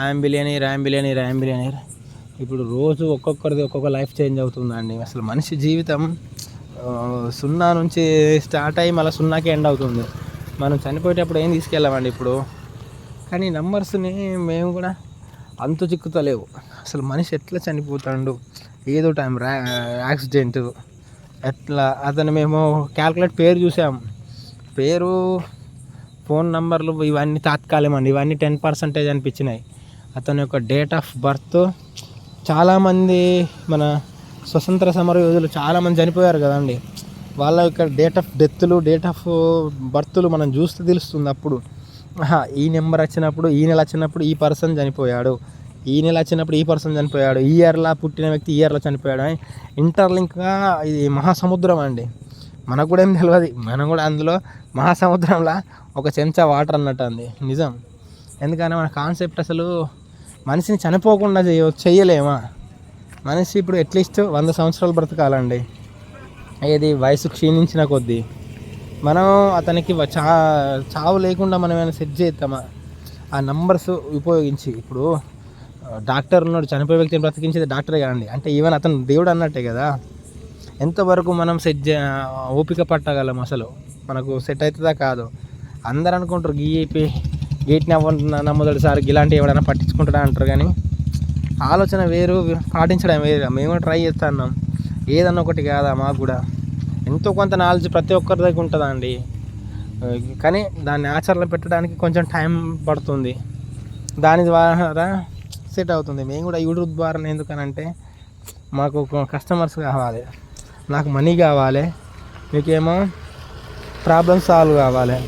I'm billionaire. ఇప్పుడు రోజు ఒక్కొక్కరిది ఒక్కొక్క లైఫ్ చేంజ్ అవుతుందండి. అసలు మనిషి జీవితం సున్నా నుంచి స్టార్ట్ అయ్యి మళ్ళీ సున్నాకే ఎండ్ అవుతుంది. మనం చనిపోయేటప్పుడు ఏం తీసుకెళ్ళామండి ఇప్పుడు. కానీ నంబర్స్ని మేము కూడా అంతు చిక్కుతలేవు. అసలు మనిషి ఎట్లా చనిపోతాడు, ఏదో టైం యాక్సిడెంట్ ఎట్లా అతను మేము క్యాల్కులేట్ పేరు చూసాం, పేరు ఫోన్ నంబర్లు ఇవన్నీ తాత్కాలికమండి, ఇవన్నీ 10% అనిపించినాయి. అతని యొక్క డేట్ ఆఫ్ బర్త్, చాలామంది మన స్వతంత్ర సమర యోధులు చాలామంది చనిపోయారు కదండి, వాళ్ళ యొక్క డేట్ ఆఫ్ డెత్లు, డేట్ ఆఫ్ బర్త్లు మనం చూస్తే తెలుస్తుంది. అప్పుడు ఈ నెంబర్ వచ్చినప్పుడు, ఈ నెల వచ్చినప్పుడు ఈ పర్సన్ చనిపోయాడు, ఈ నెల వచ్చినప్పుడు ఈ పర్సన్ చనిపోయాడు, ఈ ఇయర్లో పుట్టిన వ్యక్తి ఈ ఇయర్లో చనిపోయాడు అని ఇంటర్లింక్గా. ఇది మహాసముద్రం అండి, మనకు కూడా ఏం తెలియదు. మనం కూడా అందులో మహాసముద్రంలో ఒక చెంచా వాటర్ అన్నట్టు అంది నిజం. ఎందుకంటే మన కాన్సెప్ట్ అసలు మనిషిని చనిపోకుండా చెయ్యలేమా. మనిషి ఇప్పుడు అట్లీస్ట్ 100 సంవత్సరాలు బ్రతకాలండి. ఏది వయసు క్షీణించిన కొద్దీ మనం అతనికి చావు లేకుండా మనం ఏమైనా సెట్ చేద్దామా ఆ నంబర్స్ ఉపయోగించి. ఇప్పుడు డాక్టర్ ఉన్నాడు, చనిపోయే వ్యక్తిని బ్రతికించేది డాక్టరే కదండి, అంటే ఈవెన్ అతను దేవుడు అన్నట్టే కదా. ఎంతవరకు మనం ఓపిక పట్టగలం, అసలు మనకు సెట్ అవుతుందా కాదు. అందరు అనుకుంటారు గేట్ని నమ్మదొడిసారి ఇలాంటివి ఎవడైనా పట్టించుకుంటాడా అంటారు, కానీ ఆలోచన వేరు, పాటించడం వేరు. మేము కూడా ట్రై చేస్తున్నాం, ఏదన్నా ఒకటి కాదా. మాకు కూడా ఎంతో కొంత నాలెడ్జ్ ప్రతి ఒక్కరి దగ్గర ఉంటుందండి, కానీ దాన్ని ఆచరణలో పెట్టడానికి కొంచెం టైం పడుతుంది. దాని ద్వారా సెట్ అవుతుంది. మేము కూడా యూట్యూబ్ ద్వారా ఎందుకనంటే మాకు కస్టమర్స్ కావాలి, నాకు మనీ కావాలి, మీకేమో ప్రాబ్లమ్ సాల్వ్ కావాలి.